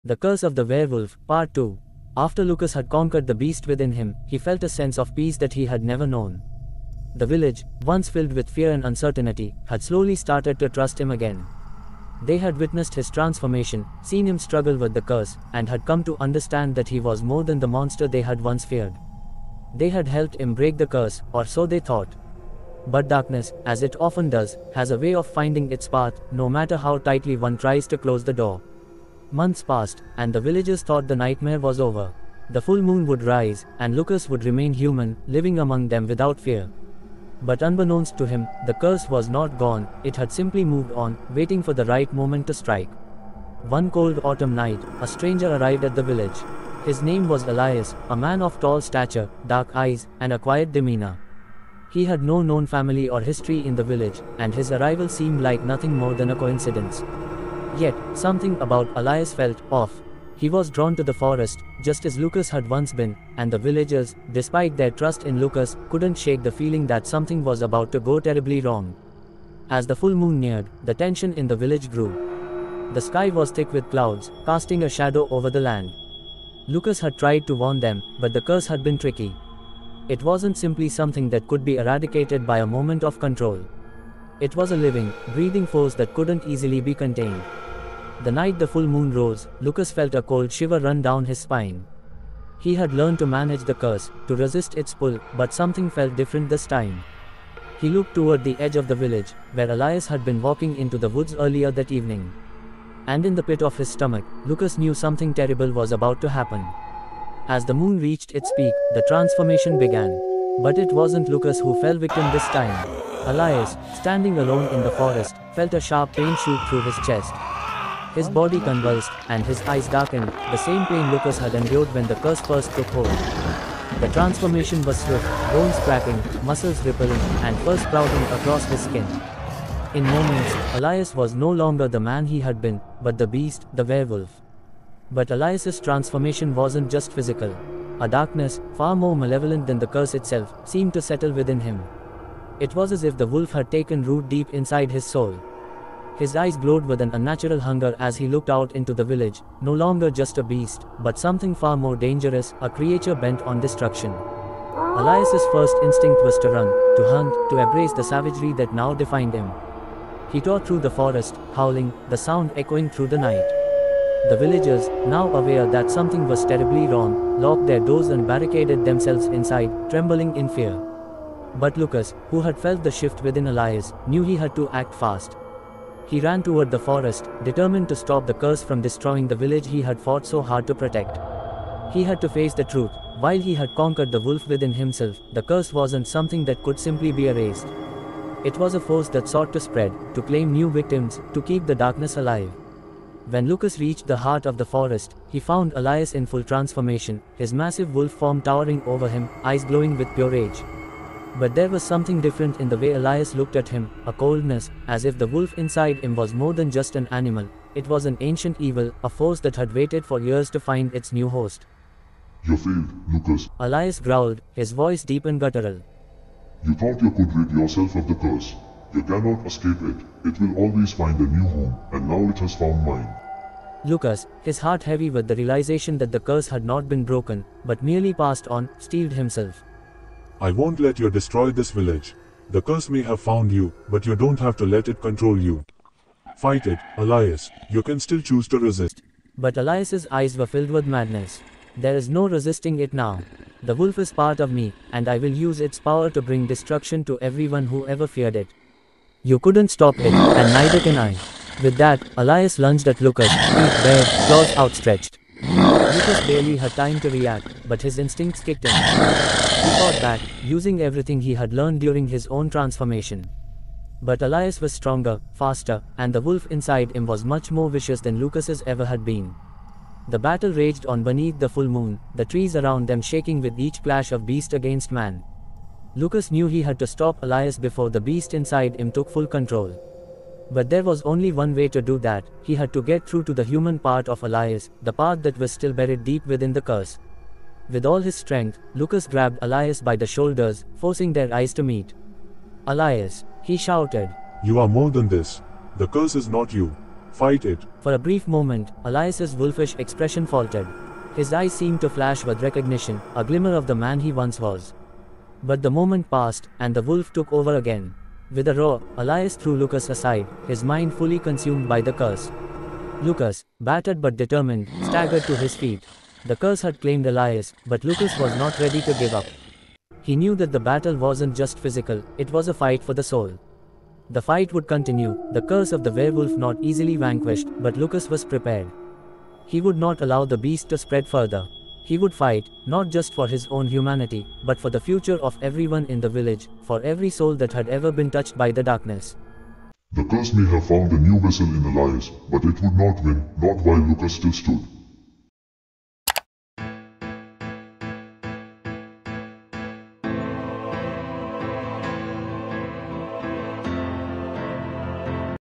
The Curse of the Werewolf, Part 2. After Lucas had conquered the beast within him, he felt a sense of peace that he had never known. The village, once filled with fear and uncertainty, had slowly started to trust him again. They had witnessed his transformation, seen him struggle with the curse, and had come to understand that he was more than the monster they had once feared. They had helped him break the curse, or so they thought. But darkness, as it often does, has a way of finding its path, no matter how tightly one tries to close the door. Months passed, and the villagers thought the nightmare was over. The full moon would rise, and Lucas would remain human, living among them without fear. But unbeknownst to him, the curse was not gone, it had simply moved on, waiting for the right moment to strike. One cold autumn night, a stranger arrived at the village. His name was Elias, a man of tall stature, dark eyes, and a quiet demeanor. He had no known family or history in the village, and his arrival seemed like nothing more than a coincidence. Yet, something about Elias felt off. He was drawn to the forest, just as Lucas had once been, and the villagers, despite their trust in Lucas, couldn't shake the feeling that something was about to go terribly wrong. As the full moon neared, the tension in the village grew. The sky was thick with clouds, casting a shadow over the land. Lucas had tried to warn them, but the curse had been tricky. It wasn't simply something that could be eradicated by a moment of control. It was a living, breathing force that couldn't easily be contained. The night the full moon rose, Lucas felt a cold shiver run down his spine. He had learned to manage the curse, to resist its pull, but something felt different this time. He looked toward the edge of the village, where Elias had been walking into the woods earlier that evening. And in the pit of his stomach, Lucas knew something terrible was about to happen. As the moon reached its peak, the transformation began. But it wasn't Lucas who fell victim this time. Elias, standing alone in the forest, felt a sharp pain shoot through his chest. His body convulsed, and his eyes darkened, the same pain Lucas had endured when the curse first took hold. The transformation was swift, bones cracking, muscles rippling, and fur sprouting across his skin. In moments, Elias was no longer the man he had been, but the beast, the werewolf. But Elias's transformation wasn't just physical. A darkness, far more malevolent than the curse itself, seemed to settle within him. It was as if the wolf had taken root deep inside his soul. His eyes glowed with an unnatural hunger as he looked out into the village, no longer just a beast, but something far more dangerous, a creature bent on destruction. Elias's first instinct was to run, to hunt, to embrace the savagery that now defined him. He tore through the forest, howling, the sound echoing through the night. The villagers, now aware that something was terribly wrong, locked their doors and barricaded themselves inside, trembling in fear. But Lucas, who had felt the shift within Elias, knew he had to act fast. He ran toward the forest, determined to stop the curse from destroying the village he had fought so hard to protect. He had to face the truth. While he had conquered the wolf within himself, the curse wasn't something that could simply be erased. It was a force that sought to spread, to claim new victims, to keep the darkness alive. When Lucas reached the heart of the forest, he found Elias in full transformation, his massive wolf form towering over him, eyes glowing with pure rage. But there was something different in the way Elias looked at him, a coldness, as if the wolf inside him was more than just an animal. It was an ancient evil, a force that had waited for years to find its new host. You failed, Lucas. Elias growled, his voice deep and guttural. You thought you could rid yourself of the curse. You cannot escape it. It will always find a new home, and now it has found mine. Lucas, his heart heavy with the realization that the curse had not been broken, but merely passed on, steeled himself. I won't let you destroy this village. The curse may have found you, but you don't have to let it control you. Fight it, Elias. You can still choose to resist. But Elias's eyes were filled with madness. There is no resisting it now. The wolf is part of me, and I will use its power to bring destruction to everyone who ever feared it. You couldn't stop it, and neither can I. With that, Elias lunged at Lucas, teeth bared, claws outstretched. Lucas barely had time to react, but his instincts kicked in. He fought back, using everything he had learned during his own transformation. But Elias was stronger, faster, and the wolf inside him was much more vicious than Lucas's ever had been. The battle raged on beneath the full moon, the trees around them shaking with each clash of beast against man. Lucas knew he had to stop Elias before the beast inside him took full control. But there was only one way to do that. He had to get through to the human part of Elias, the part that was still buried deep within the curse. With all his strength, Lucas grabbed Elias by the shoulders, forcing their eyes to meet. Elias, he shouted. You are more than this. The curse is not you. Fight it. For a brief moment, Elias's wolfish expression faltered. His eyes seemed to flash with recognition, a glimmer of the man he once was. But the moment passed, and the wolf took over again. With a roar, Elias threw Lucas aside, his mind fully consumed by the curse. Lucas, battered but determined, staggered to his feet. The curse had claimed Elias, but Lucas was not ready to give up. He knew that the battle wasn't just physical, it was a fight for the soul. The fight would continue, the curse of the werewolf not easily vanquished, but Lucas was prepared. He would not allow the beast to spread further. He would fight, not just for his own humanity, but for the future of everyone in the village, for every soul that had ever been touched by the darkness. The curse may have found a new vessel in Elias, but it would not win, not while Lucas still stood.